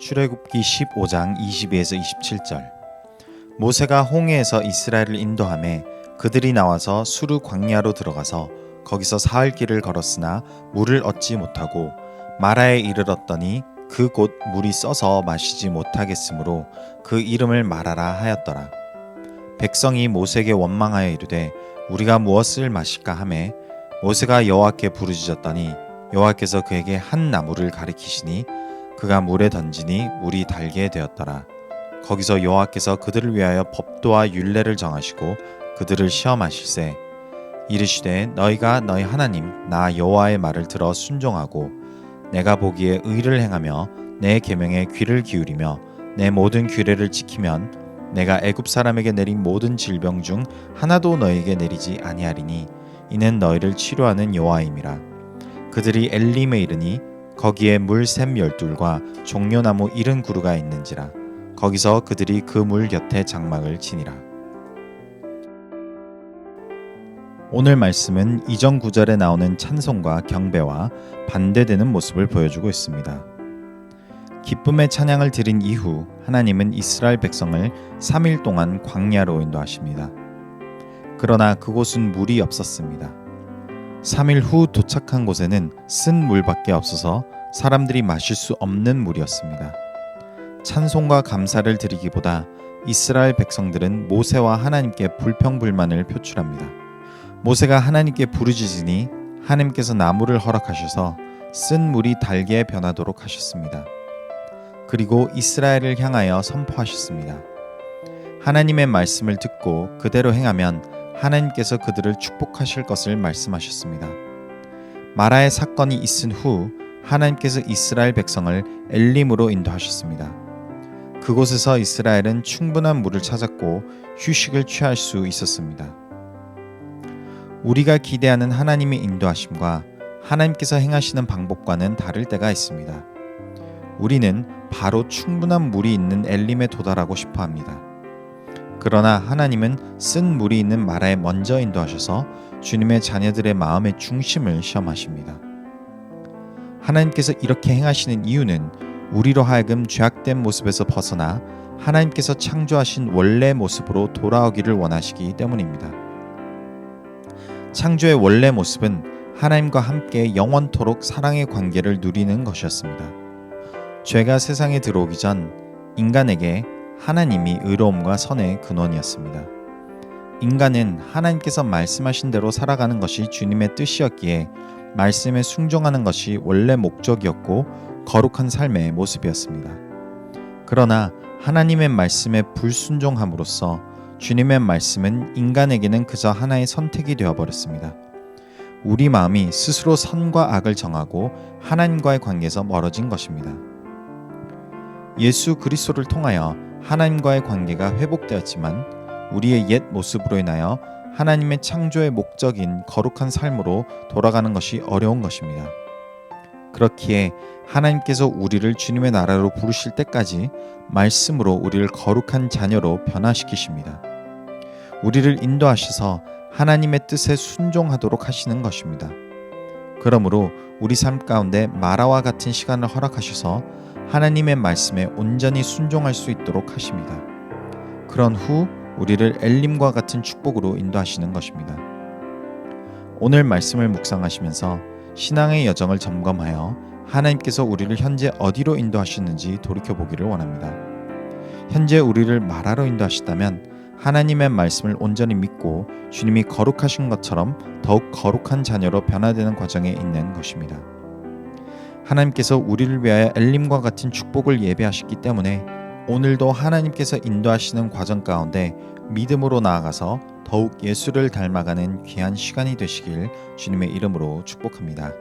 출애굽기 15장 22에서 27절. 모세가 홍해에서 이스라엘을 인도하매 그들이 나와서 수르 광야로 들어가서 거기서 사흘 길을 걸었으나 물을 얻지 못하고 마라에 이르렀더니 그곳 물이 써서 마시지 못하겠으므로 그 이름을 마라라 하였더라. 백성이 모세에게 원망하여 이르되 우리가 무엇을 마실까 하매 모세가 여호와께 부르짖었더니 여호와께서 그에게 한 나무를 가리키시니 그가 물에 던지니 물이 달게 되었더라. 거기서 여호와께서 그들을 위하여 법도와 율례를 정하시고 그들을 시험하실세 이르시되 너희가 너희 하나님 나 여호와의 말을 들어 순종하고 내가 보기에 의를 행하며 내 계명에 귀를 기울이며 내 모든 규례를 지키면 내가 애굽 사람에게 내린 모든 질병 중 하나도 너희에게 내리지 아니하리니 이는 너희를 치료하는 여호와임이라. 그들이 엘림에 이르니 거기에 물 샘 12과 종려나무 70그루가 있는지라. 거기서 그들이 그 물 곁에 장막을 치니라. 오늘 말씀은 이전 구절에 나오는 찬송과 경배와 반대되는 모습을 보여주고 있습니다. 기쁨의 찬양을 드린 이후 하나님은 이스라엘 백성을 3일 동안 광야로 인도하십니다. 그러나 그곳은 물이 없었습니다. 3일 후 도착한 곳에는 쓴 물밖에 없어서 사람들이 마실 수 없는 물이었습니다. 찬송과 감사를 드리기보다 이스라엘 백성들은 모세와 하나님께 불평불만을 표출합니다. 모세가 하나님께 부르짖으니 하나님께서 나무를 허락하셔서 쓴 물이 달게 변하도록 하셨습니다. 그리고 이스라엘을 향하여 선포하셨습니다. 하나님의 말씀을 듣고 그대로 행하면 하나님께서 그들을 축복하실 것을 말씀하셨습니다. 마라의 사건이 있은 후 하나님께서 이스라엘 백성을 엘림으로 인도하셨습니다. 그곳에서 이스라엘은 충분한 물을 찾았고 휴식을 취할 수 있었습니다. 우리가 기대하는 하나님의 인도하심과 하나님께서 행하시는 방법과는 다를 때가 있습니다. 우리는 바로 충분한 물이 있는 엘림에 도달하고 싶어 합니다. 그러나 하나님은 쓴 물이 있는 마라에 먼저 인도하셔서 주님의 자녀들의 마음의 중심을 시험하십니다. 하나님께서 이렇게 행하시는 이유는 우리로 하여금 죄악된 모습에서 벗어나 하나님께서 창조하신 원래 모습으로 돌아오기를 원하시기 때문입니다. 창조의 원래 모습은 하나님과 함께 영원토록 사랑의 관계를 누리는 것이었습니다. 죄가 세상에 들어오기 전 인간에게 하나님이 의로움과 선의 근원이었습니다. 인간은 하나님께서 말씀하신 대로 살아가는 것이 주님의 뜻이었기에 말씀에 순종하는 것이 원래 목적이었고 거룩한 삶의 모습이었습니다. 그러나 하나님의 말씀에 불순종함으로써 주님의 말씀은 인간에게는 그저 하나의 선택이 되어버렸습니다. 우리 마음이 스스로 선과 악을 정하고 하나님과의 관계에서 멀어진 것입니다. 예수 그리스도를 통하여 하나님과의 관계가 회복되었지만 우리의 옛 모습으로 인하여 하나님의 창조의 목적인 거룩한 삶으로 돌아가는 것이 어려운 것입니다. 그렇기에 하나님께서 우리를 주님의 나라로 부르실 때까지 말씀으로 우리를 거룩한 자녀로 변화시키십니다. 우리를 인도하셔서 하나님의 뜻에 순종하도록 하시는 것입니다. 그러므로 우리 삶 가운데 마라와 같은 시간을 허락하셔서 하나님의 말씀에 온전히 순종할 수 있도록 하십니다. 그런 후 우리를 엘림과 같은 축복으로 인도하시는 것입니다. 오늘 말씀을 묵상하시면서 신앙의 여정을 점검하여 하나님께서 우리를 현재 어디로 인도하시는지 돌이켜보기를 원합니다. 현재 우리를 마라로 인도하시다면 하나님의 말씀을 온전히 믿고 주님이 거룩하신 것처럼 더욱 거룩한 자녀로 변화되는 과정에 있는 것입니다. 하나님께서 우리를 위하여 엘림과 같은 축복을 예배하셨기 때문에 오늘도 하나님께서 인도하시는 과정 가운데 믿음으로 나아가서 더욱 예수를 닮아가는 귀한 시간이 되시길 주님의 이름으로 축복합니다.